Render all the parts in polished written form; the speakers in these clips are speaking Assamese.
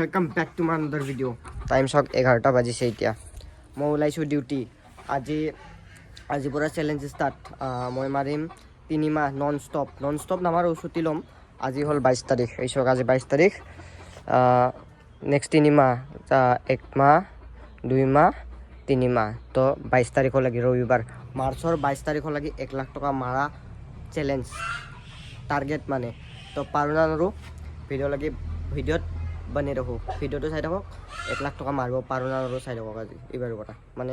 Welcome back to my another video. Time सक 11টা বাজিছে এতিয়া। মই ওলাইছোঁ ডিউটি। আজি পৰা চেলেঞ্জ ষ্টাৰ্ট। মই মাৰিম 3 মাহ নন ষ্টপ নামাৰোঁ, ছুটি ল'ম। আজি হ'ল 22 তাৰিখ। এই চক আজি 22 তাৰিখ। নেক্সট 3 মাহ 1 মাহ 2 মাহ 3 মাহ তো 22 তাৰিখলৈকে ৰবিবাৰ মাৰ্চৰ 22 তাৰিখলৈকে 1 লাখ টকা মাৰা চেলেঞ্জ টাৰ্গেট মানে। তো পাৰোঁ না নৰোঁ ভিডিঅ'ত বনাই ৰাখোঁ। ভিডিঅ'টো চাই থাকক, 1 লাখ টকা মাৰিব পাৰোঁ না নৰোঁ চাই থাকক। আজি এইবাৰৰ কথা মানে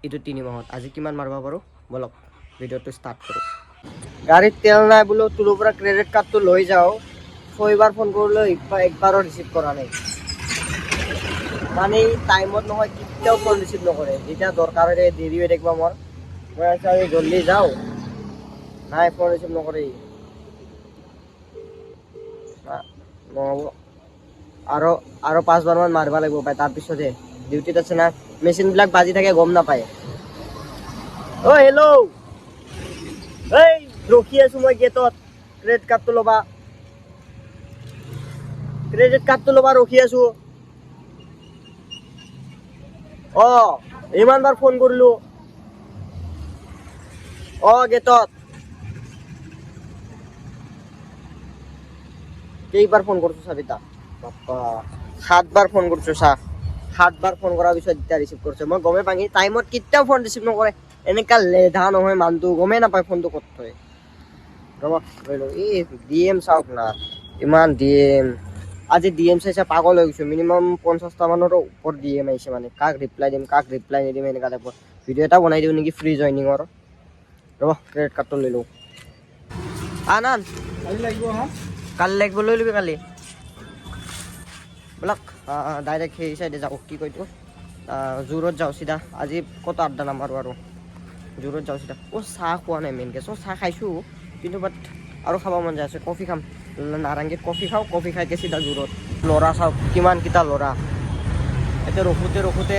এইটো 3 মাহত আজি কিমান মাৰিব পাৰোঁ বলক ভিডিঅ'টো ষ্টাৰ্ট কৰোঁ। গাড়ীত তেল নাই বোলো, তোৰ পৰা ক্ৰেডিট কাৰ্ডটো লৈ যাওঁ। 6বাৰ ফোন কৰিলেও একবাৰো ৰিচিভ কৰা নাই। মানে টাইমত নহয়, কেতিয়াও ফোন ৰিচিভ নকৰে। যেতিয়া দৰকাৰ হয় দেৰি হৈ থাকিব মই আজি জল্দি যাওঁ, নাই ফোন ৰিচিভ নকৰে। নহ'ব আৰু 5বাৰ মান মাৰিব লাগিব পাই, তাৰপিছতহে ডিউটিত আছে না। মেচিনবিলাক বাজি থাকে গম নাপায়। অ' হেল্ল', এই ৰখি আছোঁ মই গেটত। ক্ৰেডিট কাৰ্ডটো ল'বা ৰখি আছোঁ। ইমানবাৰ ফোন কৰিলোঁ। গেটত কেইবাৰ ফোন কৰিছোঁ চাবিতা বাপ্পা, 7বাৰ ফোন কৰিছোঁ। 7বাৰ ফোন কৰাৰ পিছত এতিয়া ৰিচিভ কৰিছে। মই গমেই পাঙি টাইমত কেতিয়াও ফোন ৰিচিভ নকৰে। এনেকা লেধা নহয় মানুহটো, গমেই নাপায় ফোনটো ক'ত থয়। ৰ'ব লৈ লওঁ। এই DM চাওক না, ইমান DM। আজি DM চাইছে পাগল হৈ গৈছোঁ। মিনিমাম 50টা মানৰো ওপৰত DM আহিছে। মানে কাক ৰিপ্লাই দিম কাক ৰিপ্লাই নিদিম এনেকুৱা টাইপৰ। ভিডিঅ' এটা বনাই দিওঁ নেকি ফ্ৰী জইনিঙৰ। ৰ'ব ক্ৰেডিট কাৰ্ডটো লৈ লওঁ। আনান কালি লাগিব, লৈ ল'বি কালি ব'লক। ডাইৰেক্ট সেই চাইডে যাওঁ, কি কয় এইটো জোৰত যাওঁ চিধা। আজি ক'ত আড্ডা নামাৰোঁ আৰু জোৰত যাওঁ চিধা। চাহ খোৱা নাই মেইন কেছ। চাহ খাইছোঁ কিন্তু বাট আৰু খাব মন যায় আছে। কফি খাম, নাৰেংগীত কফি খাওঁ। কফি খাইকে চিধা জোৰত। ল'ৰা চাওক কিমানকেইটা ল'ৰা এতিয়া ৰখোঁতে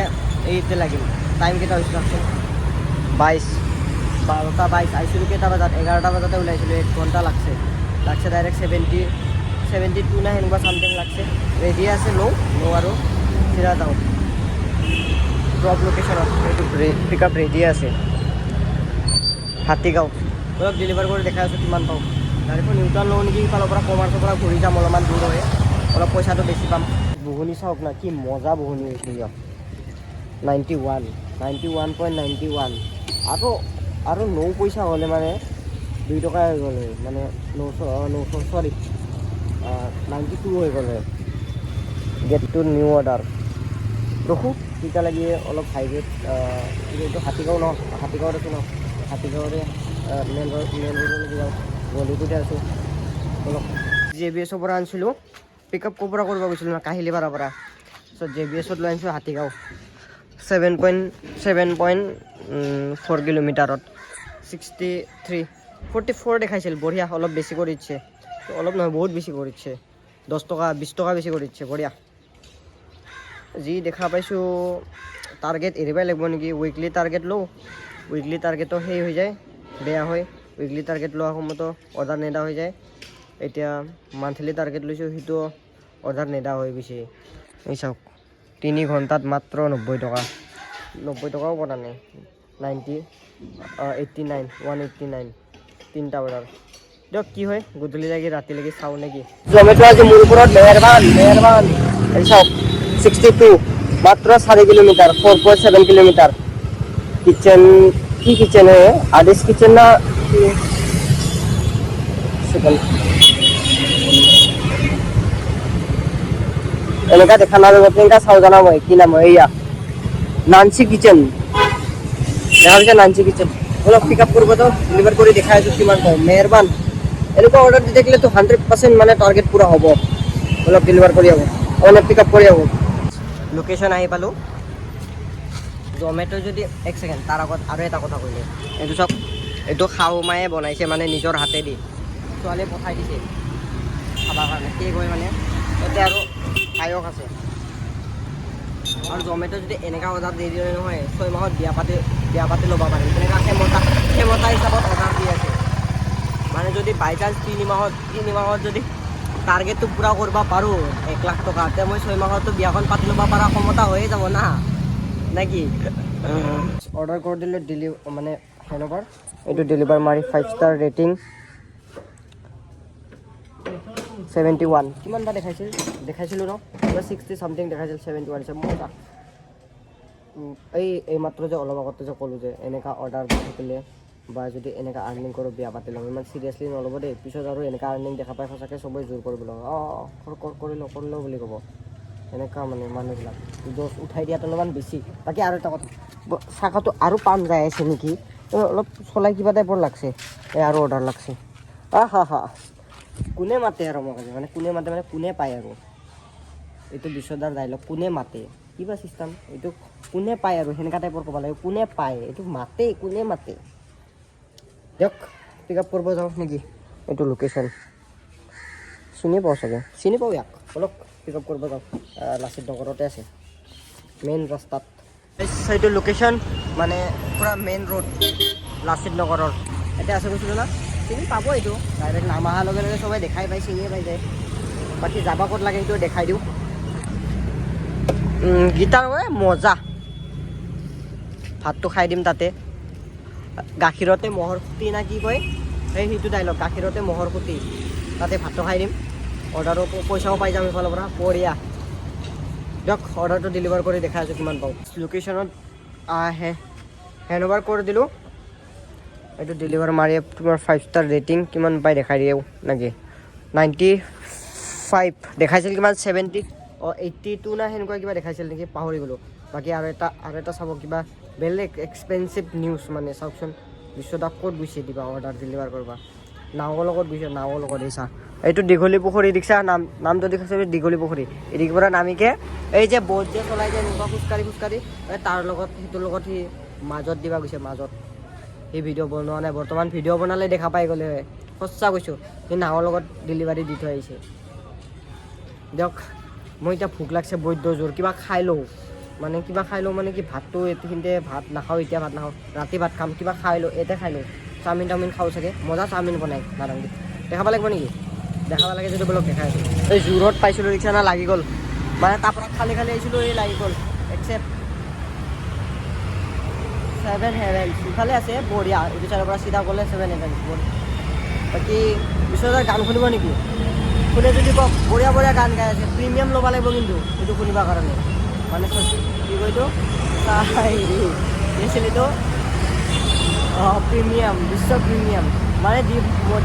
এইতে লাগিল। টাইম কেইটা হৈছে চাওকচোন, 12টা 22 আহিছিলোঁ কেইটা বজাত, 11টা বজাতে ওলাইছিলোঁ। 1 ঘণ্টা লাগছে ডাইৰেক্ট 72 না সেনেকুৱা চামথিং লাগছে। ৰেডি আছে লওঁ আৰু চিধা যাওঁ ড্ৰপ লোকেশ্যনত। এইটো পিক আপ ৰেডি আছে হাতীগাঁও। অলপ ডেলিভাৰ কৰি দেখাই আছোঁ কিমান পাওঁ। গাড়ীখন নিউট্ৰাল লওঁ নেকি, ইফালৰ পৰা কমাৰ্চৰ পৰা ঘূৰি যাম, অলপমান দূৰ হয়, অলপ পইচাটো বেছি পাম। বুহনি চাওক না, কি মজা বুহনি হৈছে ইয়াত। 91.91 আৰু 9 পইচা হ'লে মানে 2 টকা হৈ গ'ল হয়। মানে 92 হৈ গ'ল হয়। গেট টু নিউ অৰ্ডাৰ ৰখোঁ তেতিয়া লাগি অলপ হাইৱেত এইটো হাতীগাঁও হাতীগাঁৱত আছোঁ ন। হাতীগাঁৱৰে মেইন ৰোডলৈকে যাওঁ। গলিটোতে আছোঁ অলপ। JBSৰ পৰা আনিছিলোঁ পিক আপ ক'ৰ পৰা কৰিব গৈছিলোঁ ন, কাহিলীপাৰাৰ পৰা। চ' JBSত লৈ আনিছোঁ হাতীগাঁও। 7.4 কিলোমিটাৰত 44 দেখাইছিল। বঢ়িয়া, অলপ বেছি কৰি দিছে। অলপ নহয় বহুত বেছি কৰি দিছে, 10 টকা 20 টকা বেছি কৰি দিছে। বঢ়িয়া। যি দেখা পাইছোঁ টাৰ্গেট এৰিবই লাগিব নেকি। উইকলি টাৰ্গেট লওঁ, উইকলি টাৰ্গেটো সেই হৈ যায়, বেয়া হয়। উইকলি টাৰ্গেট লোৱাৰ সময়তো অৰ্ডাৰ নেদা হৈ যায়। এতিয়া মান্থলি টাৰ্গেট লৈছোঁ, সেইটো অৰ্ডাৰ নেদা হৈ গৈছে। এই চাওক 3 ঘণ্টাত মাত্ৰ 90 টকা। 90 টকাও পৰা নাই। 189 3টা অৰ্ডাৰ দিয়ক। কি হয় গধূলি লাগি ৰাতিলৈকে চাওঁ নেকি। জমেটো আজি মোৰ ওপৰত মেহৰবান। এই চাওক 62 মাত্ৰ 4 কিলোমিটাৰ 4.7 কিলোমিটাৰ। কিচেন কি কিচেন হে, আদিছ কিচেন না এনেকা দেখা নাযাব। তেনেকা চাওঁ জানা মই কি নাম হয়, এয়া নানচি কিচেন দেখা পাইছে। নানচি কিচেন অলপ পিক আপ কৰিবতো ডেলিভাৰ কৰি দেখাই আছোঁ কিমান পাওঁ। মেহৰবান। এনেকুৱা অৰ্ডাৰ দি থাকিলেতো 100% মানে টাৰ্গেট পূৰা হ'ব। অলপ ডেলিভাৰ কৰি আহোঁ, অলপ পিক আপ কৰি আহোঁ। লোকেশ্যন আহি পালোঁ। জমেটো যদি 1 ছেকেণ্ড তাৰ আগত আৰু এটা কথা কৈছোঁ। এইটো চাওক, এইটো শাহু মায়ে বনাইছে মানে নিজৰ হাতেদি। ছোৱালীয়ে পঠাই দিছে খাবৰ কাৰণে। কি কয় মানে তাতে আৰু পায়স আছে। আৰু জমেটো যদি এনেকুৱা অৰ্ডাৰ দি দিয়ে নহয়, 6 মাহত বিয়া পাতি ল'ব পাৰিম। তেনেকুৱা ক্ষমতা হিচাপত অৰ্ডাৰ দি আছে। মানে যদি বাই চান্স 3 মাহত যদি টাৰ্গেটটো পূৰা কৰিব পাৰোঁ 1 লাখ টকা, তে মই 6 মাহতো বিয়াখন পাতি ল'ব পৰা ক্ষমতা হৈয়ে যাব না নেকি। অৰ্ডাৰ কৰি দিলে মানে হেন'বাৰ এইটো ডেলিভাৰ মাৰি 5 ষ্টাৰ ৰেটিং 71 কিমান বা দেখাইছিলোঁ ন, কিবা 60 চামথিং দেখাইছিল, 71 দিছে মজা। এই মাত্ৰ যে অলপ আগতে যে ক'লোঁ যে এনেকুৱা অৰ্ডাৰ দি থাকিলে বা যদি এনেকুৱা আৰ্নিং কৰোঁ বিয়া পাতি ল'ম, ইমান চিৰিয়াছলি নল'ব দেই। পিছত আৰু এনেকুৱা আৰ্নিং দেখা পাই সঁচাকৈ চবেই জোৰ কৰিব ল'ব, কৰি লওঁ বুলি ক'ব। এনেকুৱা মানে মানুহবিলাক দোষ উঠাই দিয়াত অলপমান বেছি। বাকী আৰু এটা কথা, চাকাটো আৰু পাম যাই আছে নেকি, অলপ চলাই কিবা টাইপৰ লাগছে। আৰু অৰ্ডাৰ লাগছে, হা কোনে মাতে আৰু মোক মানে কোনে মাতে মানে কোনে পায় আৰু এইটো বিশ্বদাৰ ডাইলগ, কোনে মাতে কিবা চিষ্টেম, এইটো কোনে পায় আৰু সেনেকুৱা টাইপৰ ক'ব লাগে, কোনে পায় এইটো মাতে, কোনে মাতে। দিয়ক পিক আপ কৰিব যাওঁ নেকি, এইটো লোকেশ্যন চিনি পাওঁ চাগে, চিনি পাওঁ ইয়াক। অলপ পিক আপ কৰিব যাওঁ, লাচিত নগৰতে আছে মেইন ৰাস্তাত। এইটো লোকেশ্যন মানে পূৰা মেইন ৰোড লাচিত নগৰৰ, এতিয়া আছে কৈছিলোঁ না, চিনি পাব এইটো। ডাইৰেক্ট নাম অহাৰ লগে লগে চবেই দেখাই পাই, চিনিয়ে পাই যায়। বাকী যাবা ক'ত লাগে সেইটো দেখাই দিওঁ। গীটাৰ মজা, ভাতটো খাই দিম তাতে, গাখীৰতে মহৰ খুটি না কি কয় সেইটো ডাইলগ, গাখীৰতে মহৰ খুটি, তাতে ভাতটো খাই দিম। অৰ্ডাৰো পইচাও পাই যাম এইফালৰ পৰা, বঢ়িয়া। দিয়ক অৰ্ডাৰটো ডেলিভাৰ কৰি দেখাই আছোঁ কিমান পাওঁ। লোকেশ্যনত হেণ্ড অভাৰ কৰি দিলোঁ, এইটো ডেলিভাৰ মাৰি তোমাৰ 5 ষ্টাৰ ৰেটিং কিমান পাই দেখাই দিয়ে নেকি, 95 দেখাইছিল, কিমান 70 82 না সেনেকুৱা কিবা দেখাইছিল নেকি, পাহৰি গ'লোঁ। বাকী আৰু এটা চাব, কিবা বেলেগ এক্সপেঞ্চিভ নিউজ মানে চাওকচোন। বিশ্বদা ক'ত গৈছে দিবা অৰ্ডাৰ ডেলিভাৰ কৰিব, নাৱৰ লগত গৈছে, নাৱৰ লগত এই চাহ, এইটো দীঘলী পুখুৰী দেখিছা, নামটো দেখিছে দীঘলী পুখুৰী। এদিকে পৰা নামিকে এই যে ব'ট যে চলাই যায় এনেকুৱা খোজকাঢ়ি তাৰ লগত সেইটোৰ লগত সি মাজত দিবা গৈছে, মাজত। সেই ভিডিঅ' বনোৱা নাই বৰ্তমান, ভিডিঅ' বনালে দেখা পাই গ'লে হয়, সঁচা কৈছোঁ। সি নাৱৰ লগত ডেলিভাৰী দি থৈ আহিছে। দিয়ক মই এতিয়া ভোক লাগছে বৈদ্য জোৰ, কিবা খাই লওঁ মানে কি, ভাতটো এইখিনিতে ভাত নাখাওঁ, এতিয়া ভাত নাখাওঁ, ৰাতি ভাত খাম, কিবা খাই লওঁ, খাই লওঁ। চাওমিন খাওঁ চাগে, মজা চাওমিন বনাই নাৰেংগীত। দেখাব লাগিব নেকি, দেখাব লাগে যদি বলক দেখাই আছোঁ। এই জোৰত পাইছিলোঁ ৰিক্সা না, লাগি গ'ল মানে, তাৰপৰা খালি আহিছিলোঁ, এই লাগি গ'ল। একচেপ্ট 7 হেভেন্স ইফালে আছে, বঢ়িয়া। এইটো চাইডৰ পৰা চিধা গ'লে 7 হেভেন্স। বাকী বিশ্বনাথৰ গান শুনিব নেকি, শুনে যদি কওক, বঢ়িয়া গান গাই আছে। প্ৰিমিয়াম ল'ব লাগিব কিন্তু এইটো শুনিবৰ কাৰণে, মানে কি কয় এইটো এইটো প্ৰিমিয়াম, বিশ্ব প্ৰিমিয়াম মানে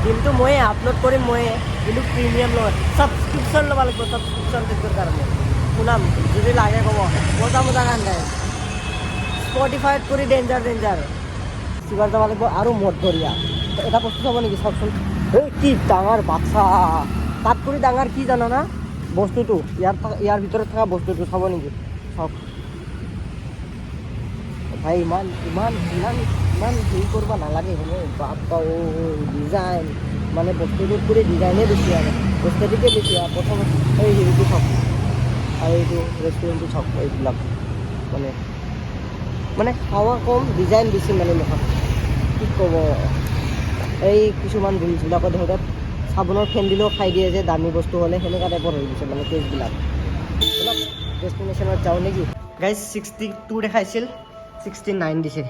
দিনটো ময়ে আপলোড কৰিম, ময়ে কিন্তু প্ৰিমিয়াম ল'ব, ছাবস্ক্ৰিপশ্যন ল'ব লাগিব, ছাবস্ক্ৰিপশ্যন টিপৰ কাৰণে শুনাম যদি লাগে ক'ব। মজা গান গায়, স্পটিফাইত কৰি ডেঞ্জাৰ চিবাৰ যাব লাগিব। আৰু মধুৰীয়া এটা বস্তু চাব নেকি, চাওকচোন। এই কি ডাঙৰ বাচ্ছা, তাত কৰি ডাঙৰ কি জানা না বস্তুটো, ইয়াৰ ভিতৰত থকা বস্তুটো চাব নেকি, চাওক ভাই। ইমান হেৰি কৰিব নালাগে, বাপ্পা ডিজাইন মানে বস্তুটোত কৰি ডিজাইনে বেছি আৰু বস্তুটোকে বেছি আৰু। প্ৰথম এই হেৰিটো চাওক, আৰু এইটো ৰেষ্টুৰেণ্টটো চাওক, এইবিলাক মানে খাৱা কম, ডিজাইন বেছি মানে মুখত, কি ক'ব। এই কিছুমান ৰিলচবিলাকত ধৰক চাবোনৰ ফেন দিলেও খাই দিয়ে যে দামী বস্তু হ'লে, সেনেকুৱা টাইপৰ হৈ গৈছে মানে কেছবিলাক। অলপ ডেষ্টিনেশ্যনত যাওঁ নেকি গাইজ। 62 দেখাইছিল, 69 দিছে,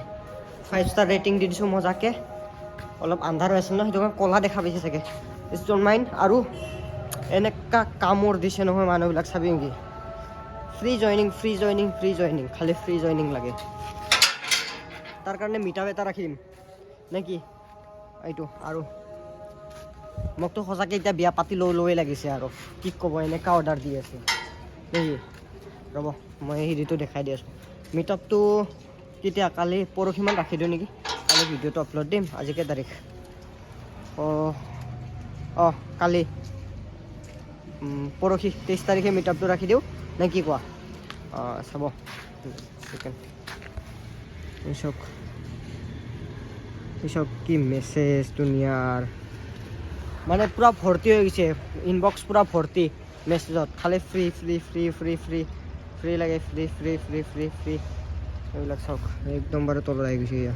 5 ষ্টাৰ ৰেটিং দি দিছোঁ মজাকৈ। অলপ আন্ধাৰ হৈ আছিল ন, সেইটো কাৰণে ক'লা দেখা পাইছে চাগে, ষ্ট'ন মাইণ্ড। আৰু এনেকুৱা কামোৰ দিছে নহয় মানুহবিলাক, চাবি নেকি। ফ্ৰী জইনিং খালি ফ্ৰী জইনিং লাগে, তাৰ কাৰণে মিটাপ এটা ৰাখিম নে কি এইটো। আৰু মোকতো সঁচাকৈ এতিয়া বিয়া পাতি লৈয়ে লাগিছে আৰু কি ক'ব, এনেকুৱা অৰ্ডাৰ দি আছে নেকি। ৰ'ব মই হেৰিটো দেখাই দি আছোঁ। মিটআপটো কেতিয়া, কালি পৰহিমান ৰাখি দিওঁ নেকি, কালি ভিডিঅ'টো আপলোড দিম। আজি কেই তাৰিখ, কালি পৰহি 23 তাৰিখে মিটআপটো ৰাখি দিওঁ নে কি কোৱা। চাব চিকেন চাওক কি মেছেজ দুনিয়াৰ, মানে পূৰা ভৰ্তি হৈ গৈছে ইনবক্স, পূৰা ভৰ্তি মেছেজত, খালি ফ্ৰী লাগে, ফ্ৰী এইবিলাক চাওক। একদম বাৰু তলত আহি গৈছে, এয়া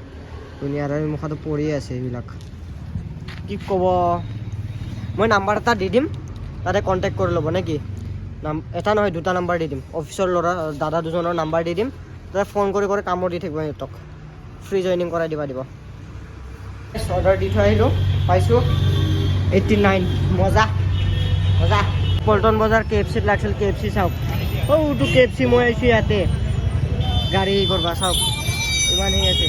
দুনিয়াৰ মুখতো পৰিয়ে আছে এইবিলাক, কি ক'ব। মই নাম্বাৰ এটা দি দিম, তাতে কণ্টেক্ট কৰি ল'ব নে কি? এটা নহয় দুটা নাম্বাৰ দি দিম, অফিচৰ ল'ৰা দাদা দুজনৰ নাম্বাৰ দি দিম, তাতে ফোন কৰি কামত দি থাকিব সিহঁতক, ফ্ৰী জইনিং কৰাই দিব। অৰ্ডাৰ দি থৈ আহিলোঁ, পাইছোঁ 89, মজা। পল্টন বজাৰ KFC লাগিছিল, KFC চাওক, তো KFC মই আহিছোঁ ইয়াতে গাড়ী কৰবা, চাওক ইমান সেই আছে,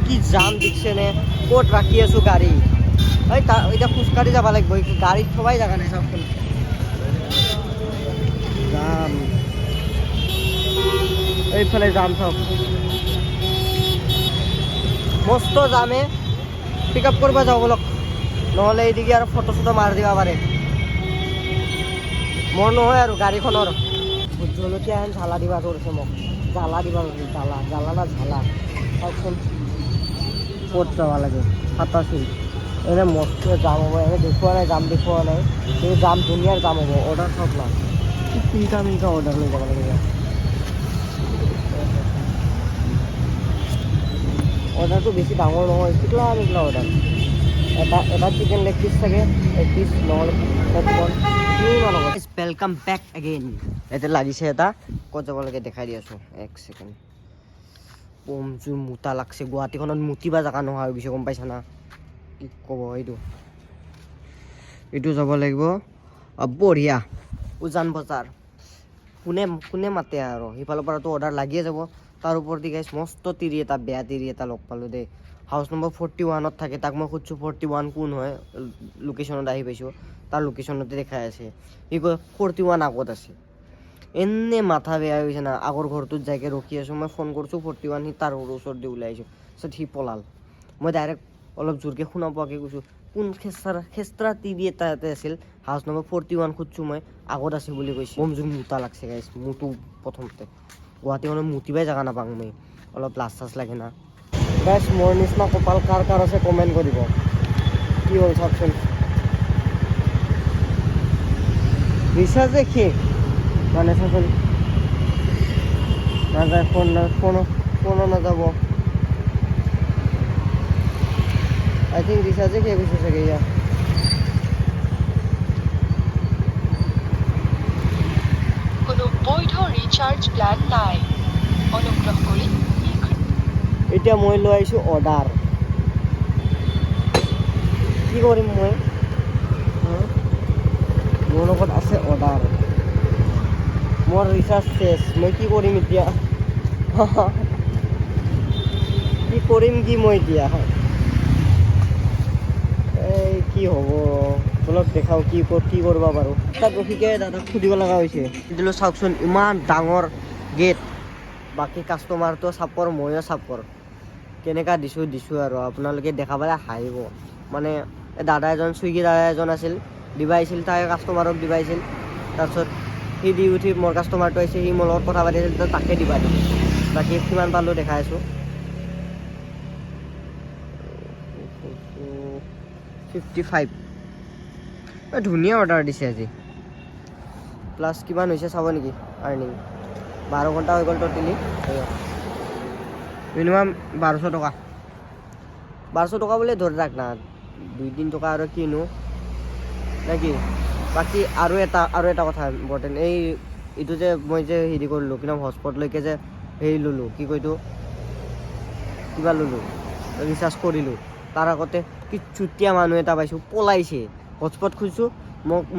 কি জাম দিছে নে, ক'ত ৰাখি আছোঁ গাড়ী, এতিয়া খোজকাঢ়ি যাব লাগিব, গাড়ীত থবাই জেগা নাই, চাওকচোন যাম, এইফালে যাম, চাওক মস্ত যামে, পিক আপ কৰিব যাওঁ বলক, নহ'লে এইদিকে আৰু ফটো চটো মাৰি দিব পাৰে, মোৰ নহয় আৰু গাড়ীখনৰ। জলকীয়া হেন ঝালা দিবা ধৰিছে মোক, জ্বালা দিবা ধৰিছে, জ্বালা না ঝালা, চাওকচোন ক'ত যাব লাগে, ফাটাছিল এনে মস্ত জাম হ'ব, এনে দেখুওৱা নাই জাম, দেখুওৱা নাই, কিন্তু জাম ধুনীয়াৰ জাম হ'ব। অৰ্ডাৰ চাওক না, তিনিটা অৰ্ডাৰ লৈ যাব লাগে, অৰ্ডাৰটো বেছি ডাঙৰ নহয়, টিকলা অৰ্ডাৰ, এটা চিকেন লেগ পিচ থাকে, এক পিচ নহ'লে ৱেলকাম বেক এগেইন। এতিয়া লাগিছে এটা, ক'ত যাব লাগে দেখাই দি আছোঁ, এক ছেকেণ্ড। জোৰ মোটা লাগছে, গুৱাহাটীখনত মুতিবা জেগা নোহোৱা হৈ গৈছে, গম পাইছা না, কি ক'ব এইটো যাব লাগিব বঢ়িয়া উজান বজাৰ। কোনে মাতে আৰু, সিফালৰ পৰাতো অৰ্ডাৰ লাগিয়ে যাব, তাৰ ওপৰতে গাইছ মস্ত তিৰি এটা, বেয়া তিৰি এটা লগ পালোঁ দেই, হাউচ নম্বৰ 41ত থাকে, তাক মই সুধিছোঁ 41 কোন হয়, লোকেশ্যনত আহি পাইছোঁ, তাৰ লোকেশ্যনতে দেখাই আছে, সি কয় 41 আগত আছে। এনে মাথা বেয়া হৈ গৈছে না, আগৰ ঘৰটোত যাইকে ৰখি আছোঁ, মই ফোন কৰিছোঁ 41, সি তাৰ ওচৰত দি ওলাই আহিছোঁ, তাৰপিছত সি পলাল। মই ডাইৰেক্ট অলপ জোৰকৈ শুনা পোৱাকৈ কৈছোঁ, কোন খেচৰা তিৰি এটা ইয়াতে আছিল, হাউচ নম্বৰ 41 সুধিছোঁ মই, আগত আছে বুলি কৈছে। জোৰ মোটা লাগছে গাইছ, মোৰটো প্ৰথমতে গুৱাহাটীখনত মুতিবাই জেগা নাপাওঁ মই, অলপ লাজ চাজ লাগে না গাইছ। মোৰ নিচিনা কপাল কাৰ আছে কমেণ্ট কৰিব, কি হ'ল চাওকচোন, ৰিচাৰ্জে শেষ মানে, চাচোন নাযায়, ফোনো নাযাব, আই থিংক ৰিচাৰ্জে শেষ হৈছে চাগে ইয়াৰ। কোনো বৈধ ৰিচাৰ্জ প্লান নাই, অনুগ্ৰহ কৰি। এতিয়া মই লৈ আহিছোঁ অৰ্ডাৰ, কি কৰিম মই, মোৰ লগত আছে অৰ্ডাৰ, মোৰ ৰিচাৰ্জ শেষ, মই কি কৰিম এতিয়া, কি মই এতিয়া, এই কি হ'ব, অলপ দেখাওঁ কি কৰিব পাৰোঁ। তাত ৰখিকে দাদাক সুধিব লগা হৈছে, দিলোঁ চাওকচোন ইমান ডাঙৰ গেট, বাকী কাষ্টমাৰটো চাপৰ, ময়ো চাপৰ, কেনেকুৱা দিছোঁ আৰু আপোনালোকে দেখা পালে হাঁহিব। মানে দাদা এজন, চুইগি দাদা এজন আছিল, দিবা আহিছিল, তাই কাষ্টমাৰক দিবা আহিছিল, তাৰপিছত সি দি উঠি মোৰ কাষ্টমাৰটো আহিছে, সি মোৰ লগত কথা পাতি আছিল, তাকে দিবা দিম, বাকী কিমান পালোঁ দেখাই আছোঁ, 55। ধুনীয়া অৰ্ডাৰ দিছে আজি, প্লাছ কিমান হৈছে চাব নেকি আৰ্নিং, 12 ঘণ্টা হৈ গ'ল ট'টেলি, মিনিমাম 1200 টকা বুলি ধৰি ৰাখ না, 2-3 টকা আৰু কিনো নে কি। বাকী আৰু এটা কথা ইম্পৰ্টেণ্ট, এইটো যে মই যে হেৰি কৰিলোঁ, কিন্তু হটস্পটলৈকে যে হেৰি ল'লোঁ, কি কয় এইটো, কিবা ল'লোঁ, ৰিচাৰ্জ কৰিলোঁ, তাৰ আগতে কি চুতীয়া মানুহ এটা পাইছোঁ, পলাইছে, হটস্পট খুজিছোঁ,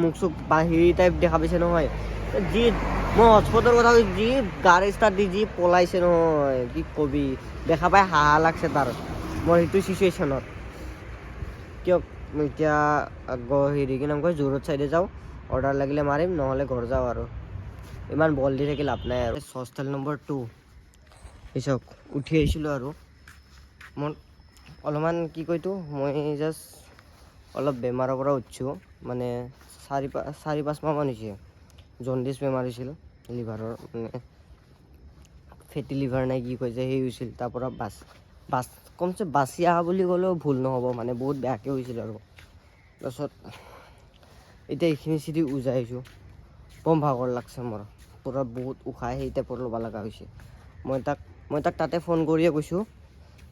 মোক চোক হেৰি টাইপ দেখা পাইছে নহয়, মই হটস্পটৰ কথা কৈছোঁ, যি গাড়ী ষ্টাৰ্ট দি যি পলাইছে নহয়, কি কবি, দেখা পাই হাঁহা লাগছে তাৰ, মোৰ সেইটো চিচুৱেশ্যনত। কিয় এতিয়া হেৰি কি নাম কয়, জোৰত চাইডে যাওঁ, অৰ্ডাৰ লাগিলে মাৰিম, নহ'লে ঘৰ যাওঁ আৰু, ইমান বল দি থাকি লাভ নাই আৰু। হোষ্টেল নম্বৰ 2 চাওক, উঠি আহিছিলোঁ আৰু মোৰ অলপমান কি কয়তো, মই জাষ্ট অলপ বেমাৰৰ পৰা উঠিছোঁ, মানে 4-5 মাহমান হৈছে, জণ্ডিছ বেমাৰ হৈছিল লিভাৰৰ, মানে ফেটি লিভাৰ নাই কি কয় যে, সেই হৈছিল, তাৰ পৰা কমচে বাচি অহা বুলি ক'লেও ভুল নহ'ব, মানে বহুত বেয়াকৈ হৈছিল আৰু। তাৰপিছত এতিয়া এইখিনি চিটি উজাই আহিছোঁ, কম ভাগৰ লাগছে মোৰ, পূৰা বহুত উশাহ সেই টাইপৰ ল'ব লগা হৈছে। মই তাক তাতে ফোন কৰিয়ে কৈছোঁ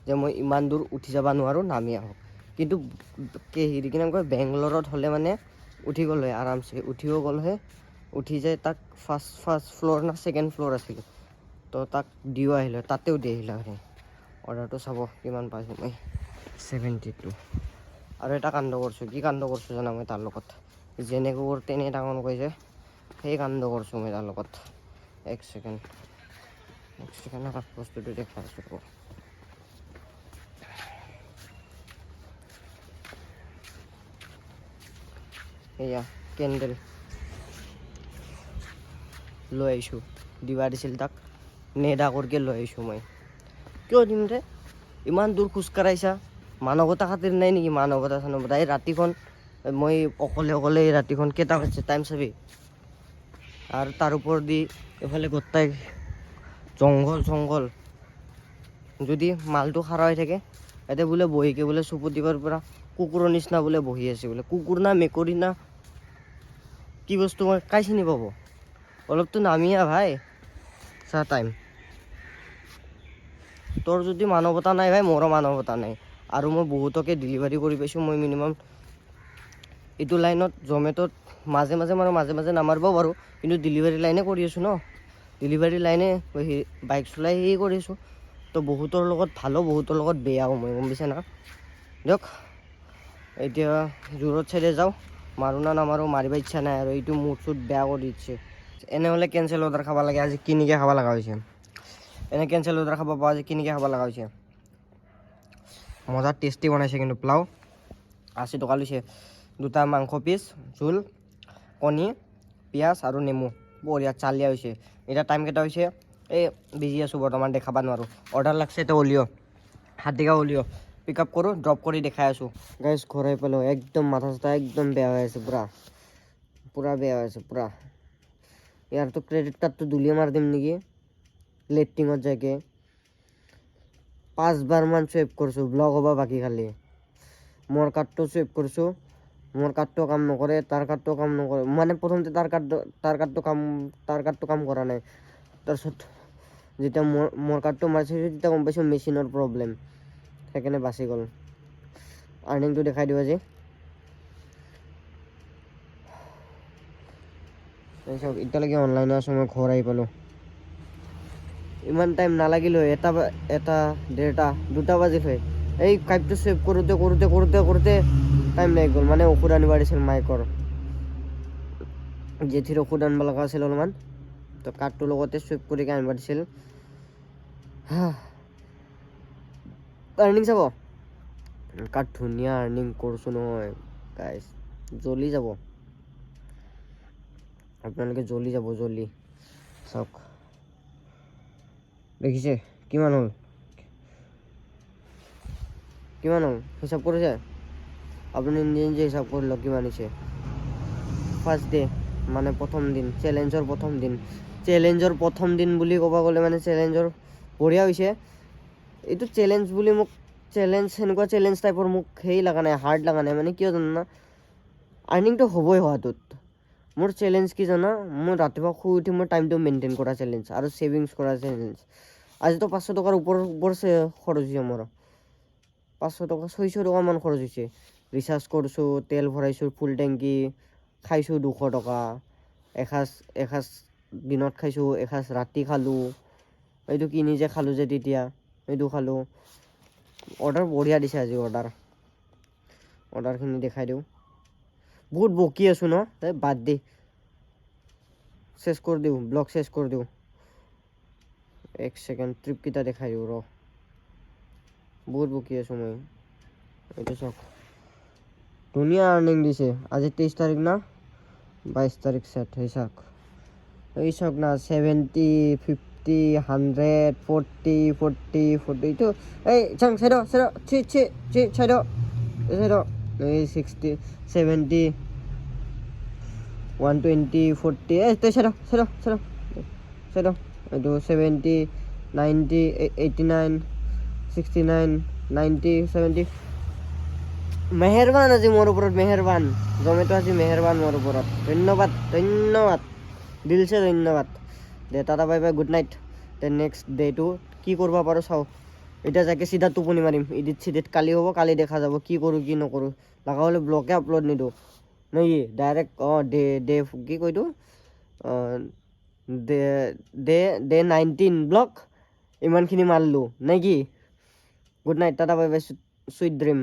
যে মই ইমান দূৰ উঠি যাব নোৱাৰোঁ, নামি আহক, কিন্তু হেৰি কি নাম কয় বেংগলোৰত হ'লে মানে উঠি গ'ল হয় আৰামছে, উঠিও গ'ল হয়। উঠি যায় তাক ফাৰ্ষ্ট ফ্ল'ৰ না ছেকেণ্ড ফ্ল'ৰ আছিল, তো তাক দিও আহিলে, তাতেও দি আহিলে হয়। অৰ্ডাৰটো চাব কিমান পাইছোঁ মই, 72। আৰু এটা কাণ্ড কৰিছোঁ, কি কাণ্ড কৰিছোঁ জানা মই তাৰ লগত, যেনে কুকুৰ তেনে ডাঙৰ কৈছে, সেই কাণ্ড কৰিছোঁ মই তাৰ লগত। এক ছেকেণ্ড বস্তুটো দেখাই আছোঁ ৰ'ব। এয়া কেণ্ডেল লৈ আহিছোঁ, দিবা দিছিল তাক, নেদা কৰিকে লৈ আহিছোঁ মই। কিয় দিম ৰে, ইমান দূৰ খোজকাঢ়াইছা, মানৱতা খাতিৰ নাই নেকি? মানৱতা চানৱতা, এই ৰাতিখন মই অকলে এই ৰাতিখন কেইটা বাজিছে টাইম চাবি। আৰু তাৰ ওপৰত দি এইফালে গোটাই জংঘল, যদি মালটো খাৰা হৈ থাকে, ইয়াতে বোলে বহিকে বোলে চকু দিবাৰ পৰা কুকুৰৰ নিচিনা বোলে বহি আছে বোলে। কুকুৰ না মেকুৰী না কি বস্তু মই কাই চিনি পাব? অলপতো নামিয়া ভাই, চা টাইম। তোৰ যদি মানৱতা নাই ভাই, মোৰো মানৱতা নাই। আৰু মই বহুতকে ডেলিভাৰী কৰি পাইছোঁ, মই মিনিমাম এইটো লাইনত জমেট'ত মাজে মাজে নামাৰিব পাৰোঁ, কিন্তু ডেলিভাৰী লাইনে কৰি আছোঁ ন, ডেলিভাৰী লাইনে বাইক চলাই সেই কৰি আছোঁ। তো বহুতৰ লগত ভালো, বহুতৰ লগত বেয়াও, মই গম পাইছে না। দিয়ক এতিয়া জোৰত চাইডে যাওঁ, মাৰোঁ না নামাৰোঁ, মাৰিব ইচ্ছা নাই আৰু, এইটো মুড চুড বেয়া কৰি দিছে। এনেহ'লে কেঞ্চেল অৰ্ডাৰ খাব লাগে, আজি কিনিকে খাব লগা হৈছে। এনে কেঞ্চেল অৰ্ডাৰ খাব পাওঁ, আজি কিনিকে খাব লগা হৈছে। মজা টেষ্টি বনাইছে কিন্তু পোলাও, 80 টকা লৈছে। 2টা মাংস পিচ, জোল, কণী, পিঁয়াজ আৰু নেমু, বঢ়িয়া চালিয়া হৈছে। এতিয়া টাইম কেইটা হৈছে, এই বিজি আছোঁ বৰ্তমান, দেখাব নোৱাৰোঁ। অৰ্ডাৰ লাগছে তো অলিঅ' হাতিকা অলিঅ' পিক আপ কৰোঁ, ড্ৰপ কৰি দেখাই আছোঁ। গাইজ ঘূৰাই পেলাওঁ, একদম মাথা চাথা একদম বেয়া হৈ আছে, পূৰা বেয়া হৈ আছে পূৰা। ইয়াৰতো ক্ৰেডিট কাৰ্ডটো দুলিয়ে মাৰি দিম নেকি লেট্ৰিঙত যাইকে। 5বাৰমান চুইপ কৰিছোঁ, ব্লক হ'ব বাকী খালি। মোৰ কাৰ্ডটো চুইপ কৰিছোঁ, মোৰ কাৰ্ডটো কাম নকৰে, তাৰ কাৰ্ডটো কাম নকৰে। মানে প্ৰথমতে তাৰ কাৰ্ডটো কাম কৰা নাই, তাৰপিছত যেতিয়া মোৰ কাৰ্ডটো মাৰিছোঁ তেতিয়া গম পাইছোঁ মেচিনৰ প্ৰব্লেম, সেইকাৰণে বাচি গ'ল। আৰ্নিংটো দেখাই দিওঁ আজি। চাওক এতিয়ালৈকে অনলাইনে আছোঁ, মই ঘৰ আহি পালোঁ। ইমান টাইম নালাগিল হয়, 1:30 2টা বাজিল হয়। এই কাৰ্ডটো ছেভ কৰোঁতে টাইম লাগি গ'ল। মানে ঔষধ আনিব দিছিল মাইকৰ, জেঠিৰ ঔষধ আনিব লগা আছিল অলপমান, তো কাৰ্ডটোৰ লগতে ছেভ কৰি আনিব দিছিল। আৰ্নিং চাব, কাৰ্ড ধুনীয়া আৰ্নিং কৰিছোঁ নহয় গাইজ, জ্বলি যাব আপোনালোকে, জ্বলি যাব চাওক। দেখিছে কিমান হ'ল হিচাপ কৰিছে আপুনি, নিজে হিচাপ কৰি লওক কিমান হৈছে। ফাৰ্ষ্ট ডে মানে প্ৰথম দিন, চেলেঞ্জৰ প্ৰথম দিন বুলি ক'ব গ'লে মানে চেলেঞ্জৰ বঢ়িয়া হৈছে। এইটো চেলেঞ্জ বুলি মোক সেনেকুৱা চেলেঞ্জ টাইপৰ মোক সেই লগা নাই, হাৰ্ড লগা নাই। মানে কিয় জানা, আৰ্নিংটো হ'বই হোৱাটোত। মোৰ চেলেঞ্জ কি জানা, মই ৰাতিপুৱা শুই উঠি মোৰ টাইমটো মেইনটেইন কৰা চেলেঞ্জ আৰু ছেভিংছ কৰা চেলেঞ্জ। আজিতো 500 টকাৰ ওপৰ খৰচ হৈছে মোৰ, 500 টকা 600 টকামান খৰচ হৈছে। ৰিচাৰ্জ কৰিছোঁ, তেল ভৰাইছোঁ ফুল টেংকি, খাইছোঁ 200 টকা, এসাঁজ দিনত খাইছোঁ, এসাঁজ ৰাতি খালোঁ, এইটো কিনি যে খালোঁ যে তেতিয়া এইটো খালোঁ। অৰ্ডাৰ বঢ়িয়া দিছে আজি, অৰ্ডাৰখিনি দেখাই দিওঁ। বহুত বকি আছোঁ ন, এই বাদ দি চেছ কৰি দিওঁ, ব্লগ চেছ কৰি দিওঁ। এক ছেকেণ্ড ট্ৰিপকেইটা দেখাই দিওঁ ৰ, বহুত বকি আছোঁ মই। এইটো চাওক, ধুনীয়া আৰ্নিং দিছে। আজি 23 তাৰিখ না, 22 তাৰিখ চেট, এই চাওক না, 70 50 100 40 এইটো এই চাং চাইড এই 60 70 120 40 এই তই চাইড এইটো 70 90 89 69 90 70। মেহেৰবান আজি মোৰ ওপৰত, জমেট' আজি মেহেৰবান মোৰ ওপৰত। ধন্যবাদ দিলছে ধন্যবাদ। দে tata bye bye, good night. তে নেক্সট ডেটো কি কৰিব পাৰোঁ চাওঁ। এতিয়া যাকে চিধা টোপনি মাৰিম এডিট চিডিট কালি হ'ব কালি দেখা যাব কি কৰোঁ কি নকৰোঁ লগা হ'লে ব্লগে আপলোড নিদিওঁ নে কি ডাইৰেক্ট ডে ডে কি কৈতো ডে ডে ডে 19 ব্লগ ইমানখিনি মাৰিলোঁ নে কি good night tata bye bye sweet dream